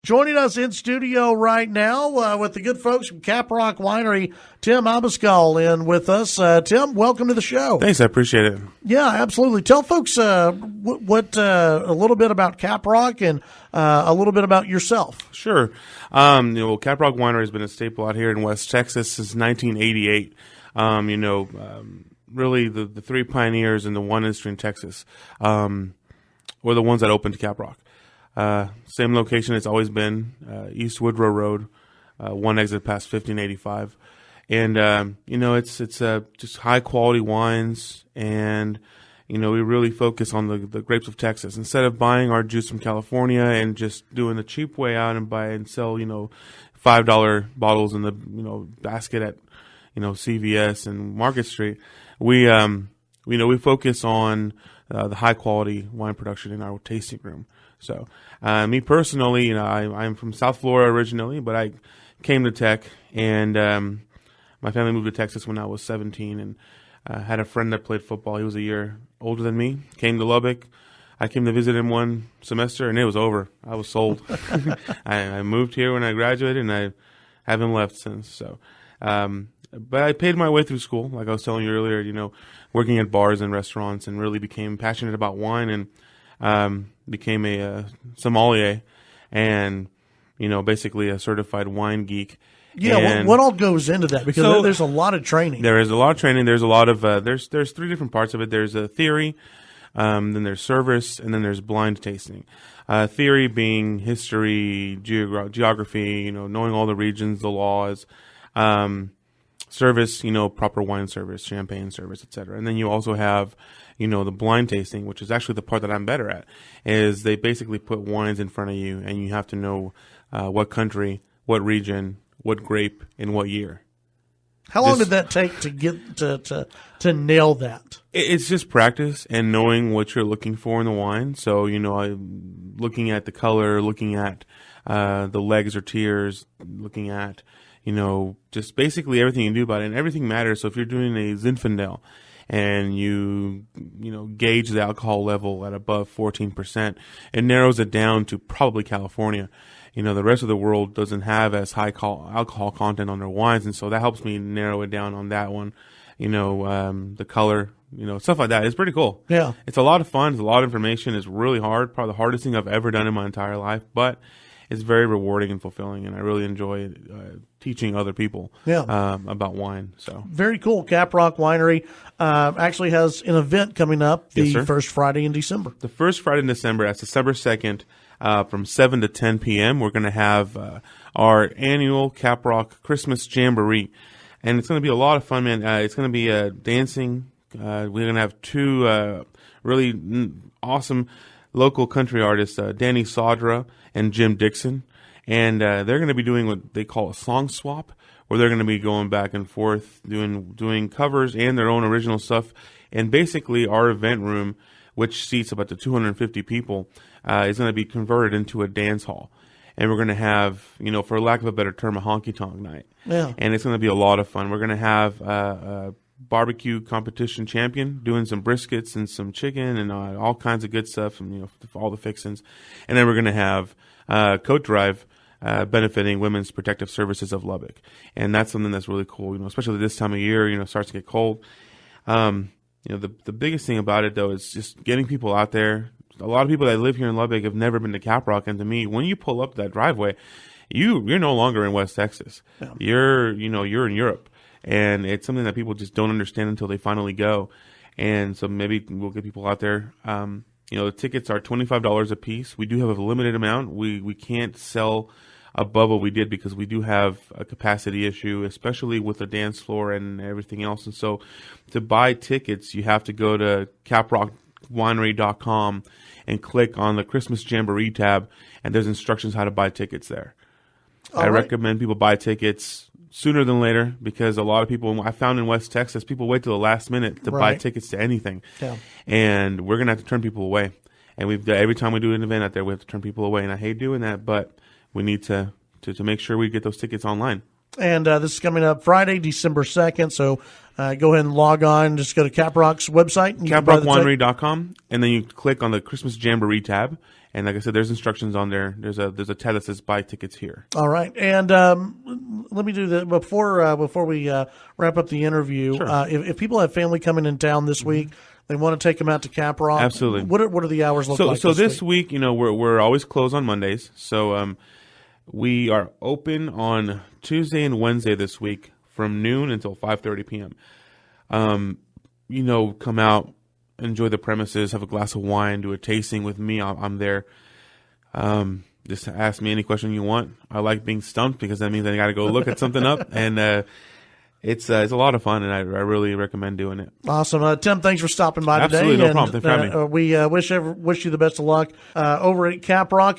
Joining us in studio right now with the good folks from Caprock Winery, Tim Abascal in with us. Tim, welcome to the show. Thanks, I appreciate it. Yeah, absolutely. Tell folks what a little bit about Caprock and a little bit about yourself. Sure. Caprock Winery has been a staple out here in West Texas since 1988. Really the three pioneers in the wine industry in Texas were the ones that opened Caprock. Same location it's always been, East Woodrow Road, one exit past 1585. And, it's just high quality wines. And, we really focus on the grapes of Texas. Instead of buying our juice from California and just doing the cheap way out and buy and sell, $5 bottles in the, basket at, CVS and Market Street, we focus on the high quality wine production in our tasting room. So, me personally, I'm from South Florida originally, but I came to Tech, and my family moved to Texas when I was 17, and had a friend that played football. He was a year older than me. Came to Lubbock. I came to visit him one semester, and it was over. I was sold. I moved here when I graduated, and I haven't left since. So, but I paid my way through school, like I was telling you earlier. Working at bars and restaurants, and really became passionate about wine, and became a sommelier, and basically a certified wine geek. Yeah, what all goes into that? Because there's a lot of training. There is a lot of training. There's a lot of there's three different parts of it. There's a theory, then there's service, and then there's blind tasting. Theory being history, geography, knowing all the regions, the laws. Service, proper wine service, champagne service, etc. And then you also have, the blind tasting, which is actually the part that I'm better at, is they basically put wines in front of you, and you have to know what country, what region, what grape, and what year. How long did that take to get to nail that? It's just practice and knowing what you're looking for in the wine. So, I'm looking at the color, looking at the legs or tears, looking at just basically everything you do about it, and everything matters. So if you're doing a Zinfandel and you gauge the alcohol level at above 14%, it narrows it down to probably California. The rest of the world doesn't have as high alcohol content on their wines, and so that helps me narrow it down on that one. The color, stuff like that. It's pretty cool. Yeah. It's a lot of fun. It's a lot of information. It's really hard. Probably the hardest thing I've ever done in my entire life, but it's very rewarding and fulfilling, and I really enjoy teaching other people about wine. So very cool. Caprock Winery actually has an event coming up the first Friday in December. The first Friday in December, that's December 2nd, from 7 to 10 p.m. We're going to have our annual Caprock Christmas Jamboree, and it's going to be a lot of fun, man. It's going to be dancing. We're going to have two really awesome local country artists, Danny Saudra and Jim Dixon, and they're going to be doing what they call a song swap, where they're going to be going back and forth doing covers and their own original stuff. And basically, our event room, which seats about 250 people, is going to be converted into a dance hall, and we're going to have, for lack of a better term, a honky tonk night. Yeah, and it's going to be a lot of fun. We're going to have barbecue competition champion doing some briskets and some chicken and all kinds of good stuff, and all the fixings. And then we're going to have coat drive benefiting Women's Protective Services of Lubbock, and that's something that's really cool. Especially this time of year, it starts to get cold. The biggest thing about it though is just getting people out there. A lot of people that live here in Lubbock have never been to Caprock, and to me, when you pull up that driveway, you're no longer in West Texas. Yeah. You're in Europe. And it's something that people just don't understand until they finally go. And so maybe we'll get people out there. The tickets are $25 a piece. We do have a limited amount. We can't sell above what we did because we do have a capacity issue, especially with the dance floor and everything else. And so to buy tickets, you have to go to caprockwinery.com and click on the Christmas Jamboree tab, and there's instructions how to buy tickets there. I recommend people buy tickets sooner than later, because a lot of people, I found in West Texas, people wait till the last minute to buy tickets to anything. Yeah. And we're going to have to turn people away. And every time we do an event out there, we have to turn people away. And I hate doing that, but we need to make sure we get those tickets online. And this is coming up Friday, December 2nd. So go ahead and log on. Just go to Caprock's website. Caprockwinery.com. And then you click on the Christmas Jamboree tab. And like I said, there's instructions on there. There's a tab that says buy tickets here. All right. And let me do that before we wrap up the interview. Sure. If people have family coming in town this week, they want to take them out to Caprock. Absolutely. What are the hours look like? So this week, we're always closed on Mondays. So we are open on Tuesday and Wednesday this week from noon until 5:30 p.m. Come out, enjoy the premises, have a glass of wine, do a tasting with me. I'm there. Just ask me any question you want. I like being stumped because that means I got to go look at something up, and it's a lot of fun, and I really recommend doing it. Awesome, Tim. Thanks for stopping by today. Absolutely, no problem. Thanks for having me. We wish you the best of luck over at Caprock.